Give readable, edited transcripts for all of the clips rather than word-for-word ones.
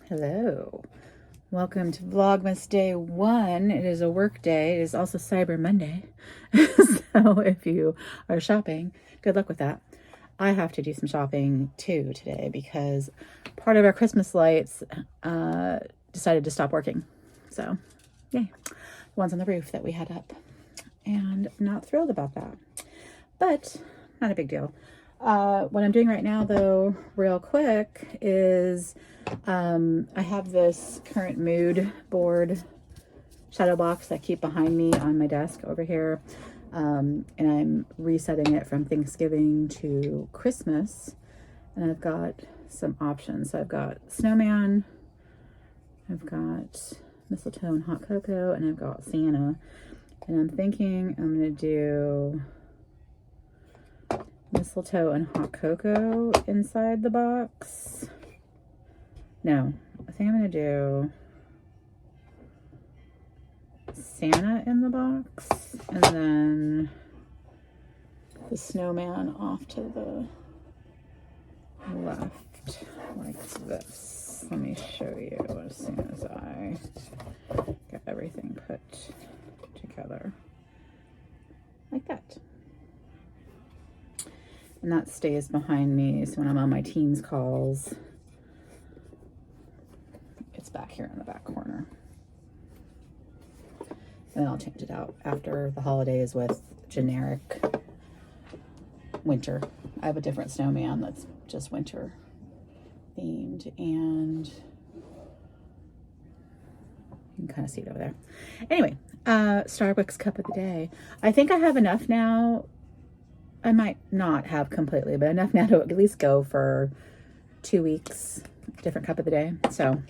Hello. Welcome to Vlogmas Day 1. It is a work day. It is also Cyber Monday. So if you are shopping, good luck with that. I have to do some shopping too today because part of our Christmas lights decided to stop working. So, yay. The ones on the roof that we had up. And I'm not thrilled about that. But, not a big deal. What I'm doing right now, though, real quick, is I have this current mood board shadow box that I keep behind me on my desk over here. And I'm resetting it from Thanksgiving to Christmas. And I've got some options. So I've got snowman, I've got mistletoe and hot cocoa, and I've got Santa. And I'm thinking I'm going to do mistletoe and hot cocoa inside the box. No, I think I'm going to do Santa in the box and then the snowman off to the left like this. Let me show you as soon as I get everything put together like that. And that stays behind me, so when I'm on my Teams calls, it's back here in the back corner. And then I'll change it out after the holidays with generic winter. I have a different snowman that's just winter themed, and you can kind of see it over there. Anyway, Starbucks cup of the day. I think I have enough now. I might not have completely, but enough now to at least go for 2 weeks, different cup of the day. So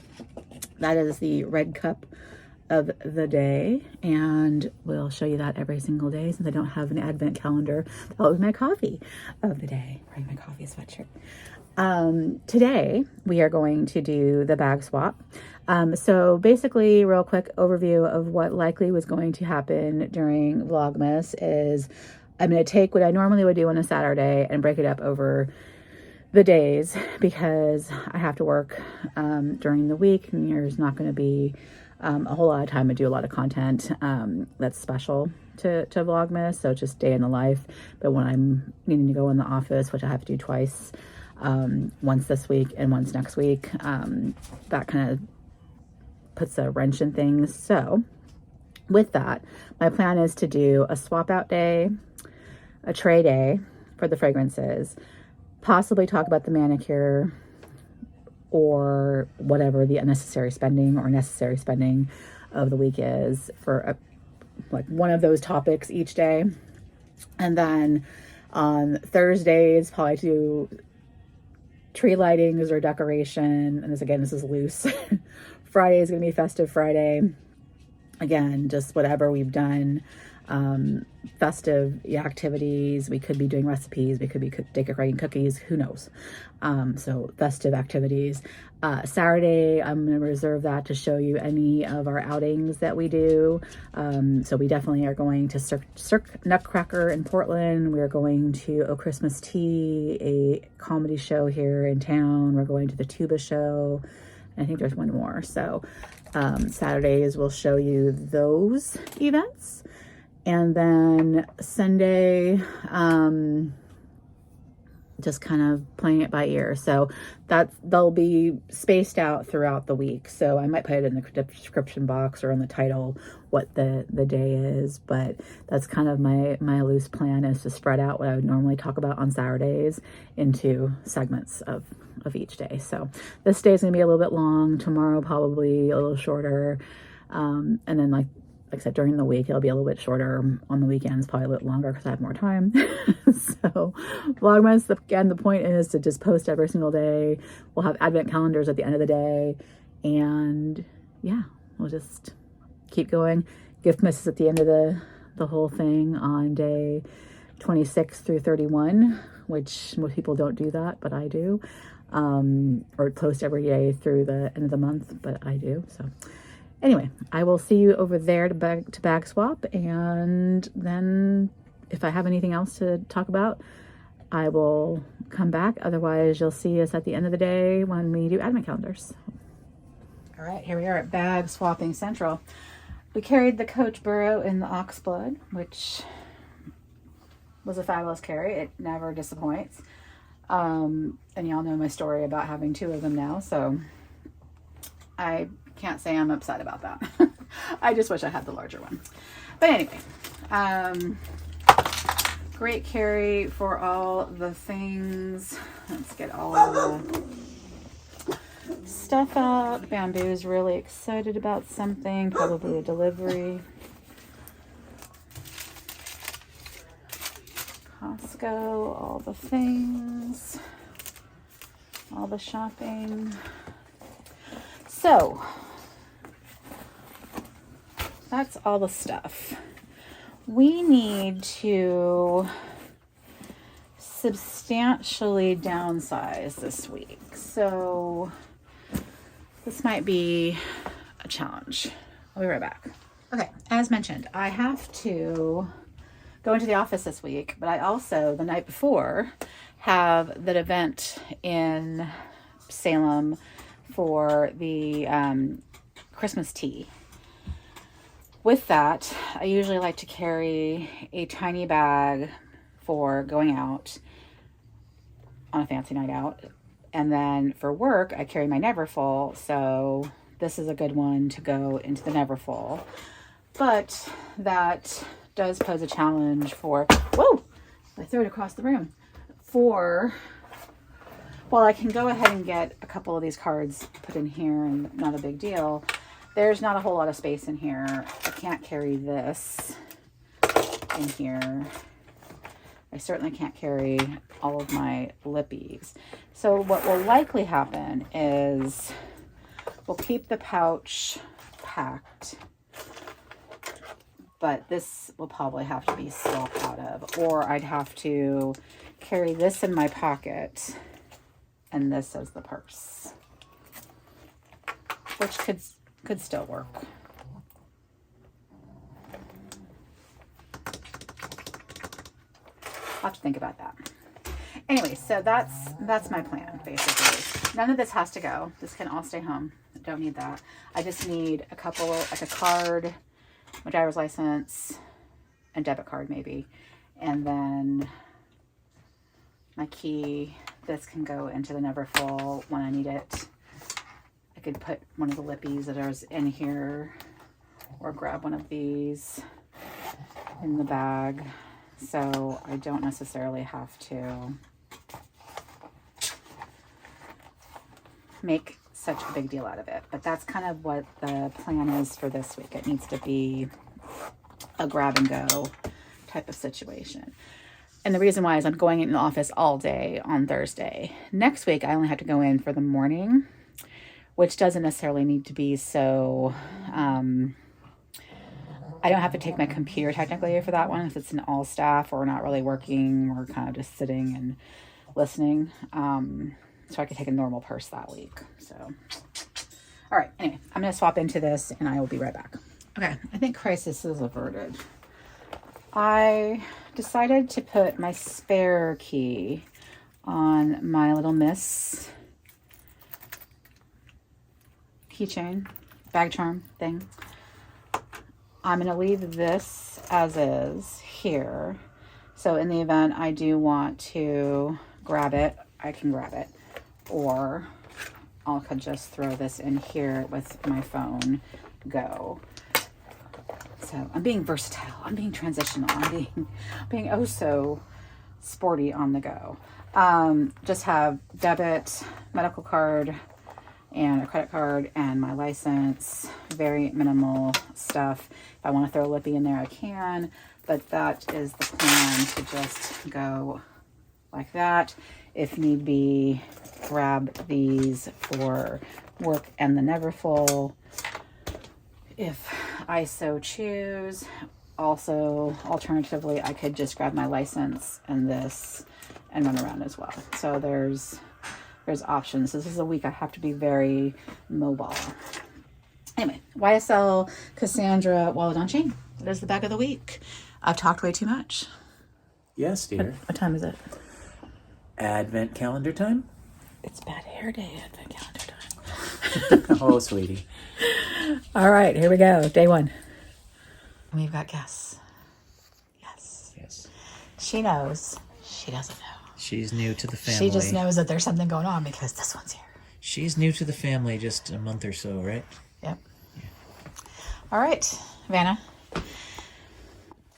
that is the red cup of the day, and we'll show you that every single day since I don't have an advent calendar. That was my coffee of the day, right? My coffee sweatshirt. Today we are going to do the bag swap. So basically, real quick overview of what likely was going to happen during Vlogmas is I'm going to take what I normally would do on a Saturday and break it up over the days because I have to work during the week, and there's not going to be a whole lot of time to do a lot of content that's special to Vlogmas. So it's just day in the life. But when I'm needing to go in the office, which I have to do twice, once this week and once next week, that kind of puts a wrench in things. So with that, my plan is to do a swap out day, a tray day for the fragrances, possibly talk about the manicure or whatever the unnecessary spending or necessary spending of the week is for like one of those topics each day. And then on Thursdays, probably do tree lightings or decoration. And this is loose. Friday is going to be festive Friday. Again, just whatever we've done. Festive activities. We could be doing recipes. We could be decorating cookies. Who knows? So festive activities. Saturday, I'm going to reserve that to show you any of our outings that we do. So we definitely are going to Cirque Nutcracker in Portland. We're going to O Christmas Tea, a comedy show here in town. We're going to the Tuba show. I think there's one more. So Saturdays will show you those events. And then Sunday, just kind of playing it by ear. So they'll be spaced out throughout the week. So I might put it in the description box or in the title what the day is. But that's kind of my loose plan, is to spread out what I would normally talk about on Saturdays into segments of each day. So this day is going to be a little bit long. Tomorrow probably a little shorter. And then like I said, during the week, it'll be a little bit shorter. On the weekends, probably a little longer because I have more time. So Vlogmas, again, the point is to just post every single day. We'll have advent calendars at the end of the day. And yeah, we'll just keep going. Giftmas is at the end of the whole thing on day 26 through 31, which most people don't do that, but I do. Or post every day through the end of the month, but I do. So anyway, I will see you over there to bag swap, and then if I have anything else to talk about, I will come back. Otherwise, you'll see us at the end of the day when we do advent calendars. All right, here we are at Bag Swapping Central. We carried the Coach Burrow in the Oxblood, which was a fabulous carry. It never disappoints. And y'all know my story about having 2 of them now, so I can't say I'm upset about that. I just wish I had the larger one. But anyway, great carry for all the things. Let's get all of the stuff out. Bamboo's really excited about something, probably a delivery. Costco, all the things, all the shopping. So that's all the stuff. We need to substantially downsize this week. So this might be a challenge. I'll be right back. Okay, as mentioned, I have to go into the office this week, but I also, the night before, have that event in Salem for the Christmas tea. With that, I usually like to carry a tiny bag for going out on a fancy night out. And then for work, I carry my Neverfull, so this is a good one to go into the Neverfull. But that does pose a challenge for, whoa, I threw it across the room. Well, I can go ahead and get a couple of these cards put in here and not a big deal. There's not a whole lot of space in here. I can't carry this in here. I certainly can't carry all of my lippies. So what will likely happen is we'll keep the pouch packed, but this will probably have to be swapped out of, or I'd have to carry this in my pocket and this as the purse, which could still work. I'll have to think about that. Anyway, so that's my plan, basically. None of this has to go. This can all stay home. I don't need that. I just need a couple, like a card, my driver's license, and debit card maybe. And then my key. This can go into the Neverfull when I need it. I could put one of the lippies that are in here, or grab one of these in the bag. So I don't necessarily have to make such a big deal out of it. But that's kind of what the plan is for this week. It needs to be a grab and go type of situation. And the reason why is I'm going in the office all day on Thursday. Next week, I only have to go in for the morning, which doesn't necessarily need to be so... I don't have to take my computer technically for that one if it's an all staff or not really working or kind of just sitting and listening. So I could take a normal purse that week. So, all right. Anyway, I'm going to swap into this and I will be right back. Okay. I think crisis is averted. I decided to put my spare key on my little Miss keychain, bag charm thing. I'm going to leave this as is here. So in the event I do want to grab it, I can grab it. Or I could just throw this in here with my phone, go. So I'm being versatile. I'm being transitional. I'm being oh so sporty on the go. Just have debit, medical card, and a credit card, and my license. Very minimal stuff. If I want to throw a lippy in there, I can, but that is the plan, to just go like that. If need be, grab these for work and the Neverfull, if I so choose. Also, alternatively, I could just grab my license and this and run around as well. So there's options. This is a week I have to be very mobile. Anyway, YSL Cassandra Wallet on Chain. That is the bag of the week. I've talked way too much. Yes, dear. What time is it? Advent calendar time? It's bad hair day, Advent calendar time. Oh, sweetie. All right, here we go. Day 1. We've got guests. Yes. Yes. She knows. She doesn't know. She's new to the family. She just knows that there's something going on because this one's here. She's new to the family just a month or so, right? Yep. Yeah. All right, Vanna.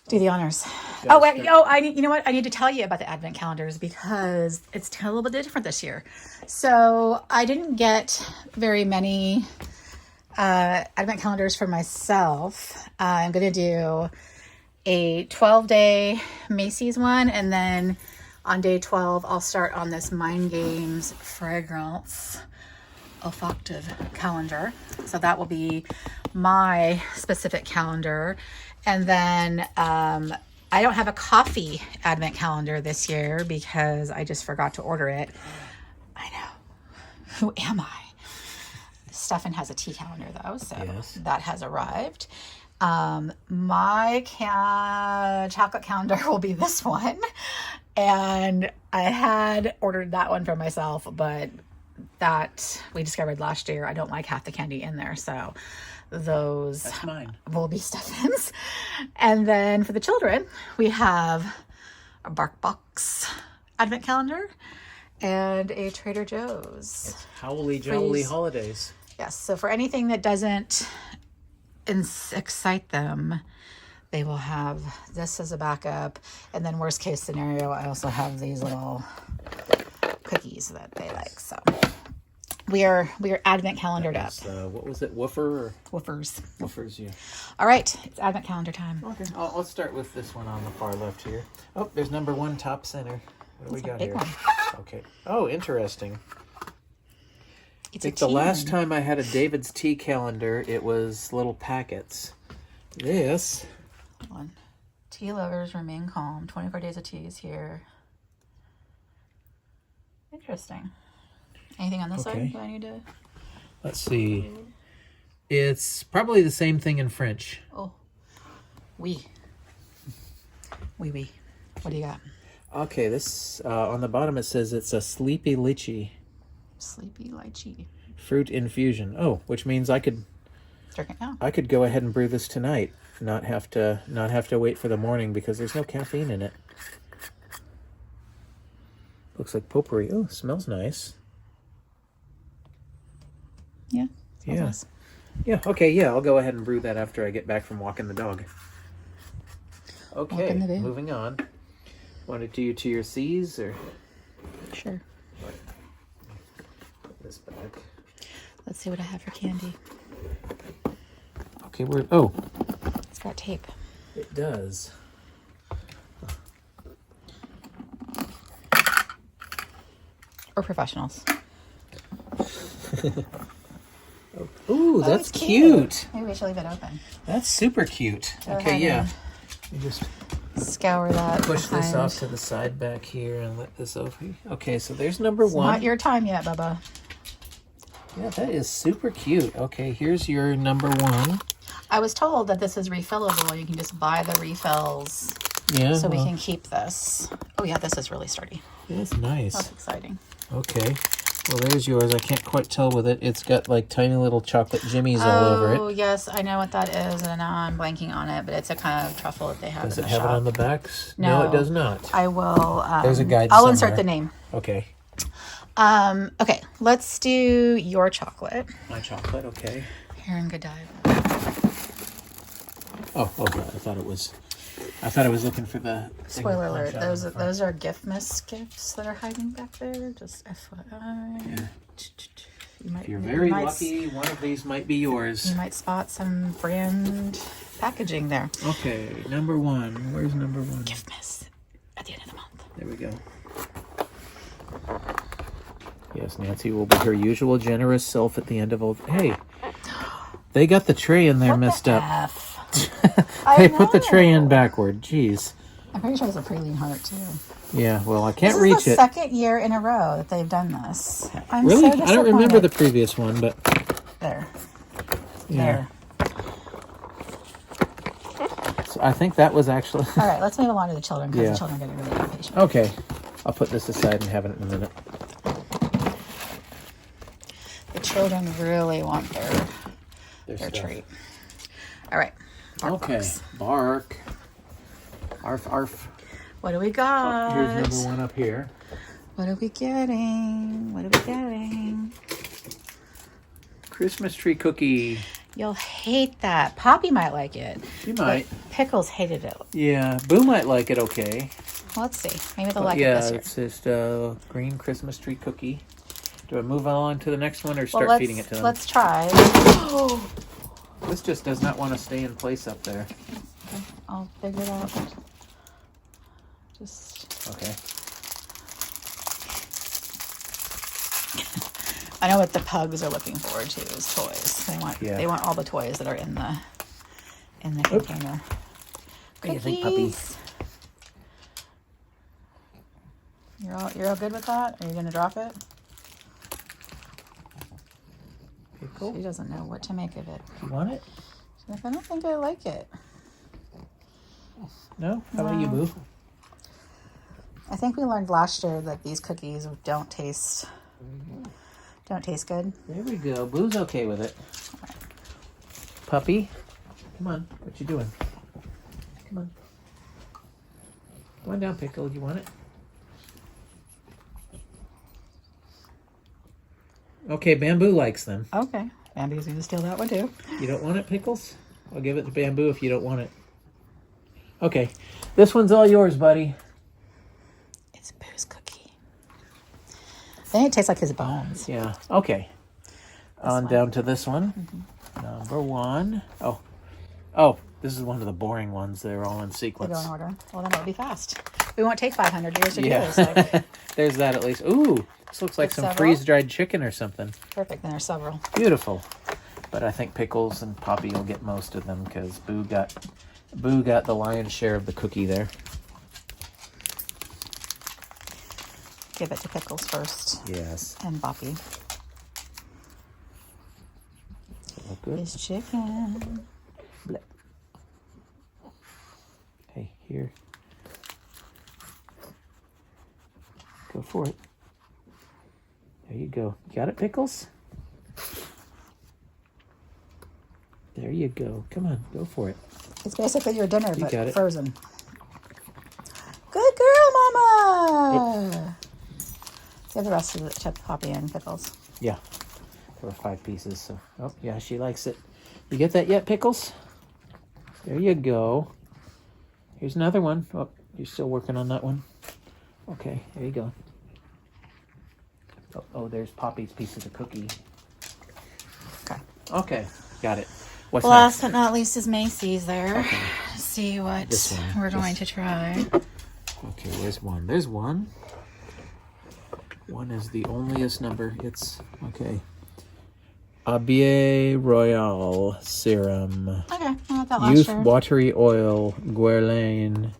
Do the honors. Oh, wait. Oh, you know what? I need to tell you about the advent calendars because it's a little bit different this year. So I didn't get very many advent calendars for myself. I'm going to do a 12-day Macy's one, and then on day 12, I'll start on this Mind Games fragrance olfactive calendar. So that will be my specific calendar. And then I don't have a coffee advent calendar this year because I just forgot to order it. I know. Who am I? Stefan has a tea calendar though, so yes. That has arrived. My chocolate calendar will be this one. And I had ordered that one for myself, but that we discovered last year, I don't like half the candy in there. So those That's mine. Will be Stefan's. And then for the children, we have a Bark Box advent calendar and a Trader Joe's. It's howly jowly holidays. Yes. So for anything that doesn't excite them, they will have this as a backup. And then worst case scenario, I also have these little cookies that they like. So we are advent calendared up. What was it? Woofer or? Woofers. Woofers, yeah. All right. It's advent calendar time. Okay. I'll start with this one on the far left here. Oh, there's number 1 top center. What do we got here? One. Okay. Oh, interesting. It's I think the last time I had a David's tea calendar, it was little packets. This. One. Tea lovers remain calm. 24 days of tea is here. Interesting. Anything on this side? Do I need to? Let's see. It's probably the same thing in French. Oh. Oui. Oui. What do you got? Okay, this on the bottom it says it's a sleepy lychee. Sleepy lychee. Fruit infusion. Oh, which means I could drink it now. I could go ahead and brew this tonight. Not have to wait for the morning because there's no caffeine in it. Looks like potpourri. Oh, smells nice. Yeah. Yeah. Nice. Yeah. Okay. Yeah, I'll go ahead and brew that after I get back from walking the dog. Okay. Moving on. Want to do you to your C's or? Sure. Put this back. Let's see what I have for candy. Okay. It's got tape. It does. Or professionals. Ooh, that's cute. Maybe we should leave it open. That's super cute. Okay, yeah. You just scour that. Push this off to the side back here and let this over. Okay, so there's number 1. Not your time yet, Bubba. Yeah, that is super cute. Okay, here's your number 1. I was told that this is refillable. You can just buy the refills. Yeah. So we can keep this. Oh yeah, this is really sturdy. That's nice. That's exciting. Okay. Well, there's yours. I can't quite tell with it. It's got like tiny little chocolate jimmies all over it. Oh, yes. I know what that is, and now I'm blanking on it, but it's a kind of truffle that they have in the shop. Does it have it on the backs? No, it does not. I will. There's a guide I'll somewhere. insert the name. Okay. Okay, let's do your chocolate. My chocolate, okay. Here in Godiva. Oh, God. I thought I was looking for the... Spoiler alert. Those are Giftmas gifts that are hiding back there. Just FYI. Yeah. If you're very lucky, one of these might be yours. You might spot some brand packaging there. Okay, number 1. Where's number 1? Giftmas at the end of the month. There we go. Yes, Nancy will be her usual generous self at the end of all... Hey, they got the tray in there messed up. They put the tray in backward. Jeez. I'm pretty sure it's a praline heart, too. Yeah, well, I can't reach it. This is the second year in a row that they've done this. I'm really? So I don't remember the previous one, but... There. Yeah. There. So I think that was actually... All right, let's move along to the children, because the children are getting really impatient. Okay. I'll put this aside and have it in a minute. The children really want their stuff. treat. All right. Okay. Bark. Arf, arf. What do we got? Here's number one up here. What are we getting? What are we getting? Christmas tree cookie. You'll hate that. Poppy might like it. She might. Pickles hated it. Yeah, Boo might like it okay. Let's see. Maybe they'll like it Yeah, this year. it's just a green Christmas tree cookie. Do I move on to the next one or start feeding it to them? Let's try. This just does not want to stay in place up there. I'll figure it out. Just. Okay. I know what the pugs are looking forward to is toys. They want all the toys that are in the container. What do you think, puppy? You're all good with that? Are you gonna drop it? Cool. She doesn't know what to make of it. You want it? She's like, I don't think I like it. No? How about you, Boo? I think we learned last year that these cookies don't taste good. There we go. Boo's okay with it. Puppy, come on. What you doing? Come on. Come on down, Pickle. Do you want it? Okay, Bamboo likes them. Okay. Bambi's gonna steal that one too. You don't want it, Pickles? I'll give it to Bamboo if you don't want it. Okay. This one's all yours, buddy. It's Boo's cookie. I think it tastes like his bones. Yeah. Okay. On down to this one. Mm-hmm. Number one. Oh, this is one of the boring ones. They're all in They sequence. go in order. Well, then it'll be fast. We won't take 500 years to do Yeah. this. So. There's that at least. Ooh, this looks like There's some several? freeze-dried chicken or something. Perfect. Then there's several. Beautiful. But I think Pickles and Poppy will get most of them because Boo got the lion's share of the cookie there. Give it to Pickles first. Yes. And Poppy. Look good. His chicken. Blech. Hey, here. Go for it. There you go. Got it, Pickles? There you go. Come on, go for it. It's basically your dinner, You but got it. frozen. Good girl, Mama! Give the rest of it to Poppy and Pickles. Yeah. There were 5 pieces, so... Oh, yeah, she likes it. You get that yet, Pickles? There you go. Here's another one. Oh, you're still working on that one. Okay, there you go. Oh, there's Poppy's piece of the cookie. Okay. Okay, got it. What's Last next? but not least is Macy's there. Okay. See what This one. we're going to try. Okay, there's one. There's one. One is the onlyest number. It's... Okay. Abie Royale Serum. Okay, I got that last Youth year. Watery Oil Guerlain.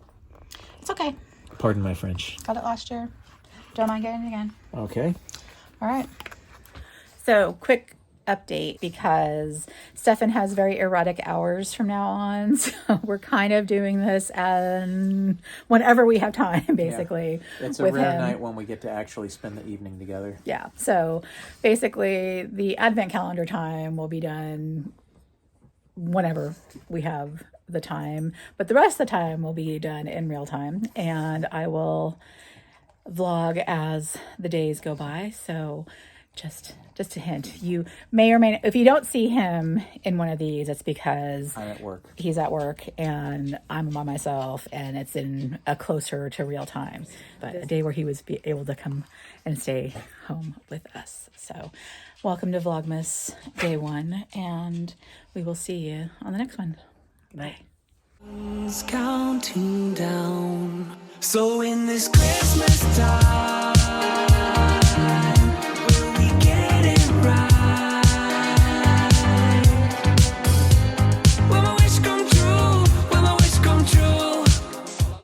It's okay. Pardon my French. Got it last year. Don't mind getting it again. Okay. All right. So, quick update because Stefan has very erratic hours from now on. So, we're kind of doing this whenever we have time, basically. Yeah. It's a with rare him. night when we get to actually spend the evening together. Yeah. So, basically, the advent calendar time will be done whenever we have the time, but the rest of the time will be done in real time, and I will vlog as the days go by. So just a hint, you may or may not, if you don't see him in one of these, it's because I'm at work. he's at work and I'm by myself and it's in a closer to real time, but a day where he was able to come and stay home with us. So welcome to Vlogmas day 1, and we will see you on the next one. Bye. Counting down. So in this Christmas time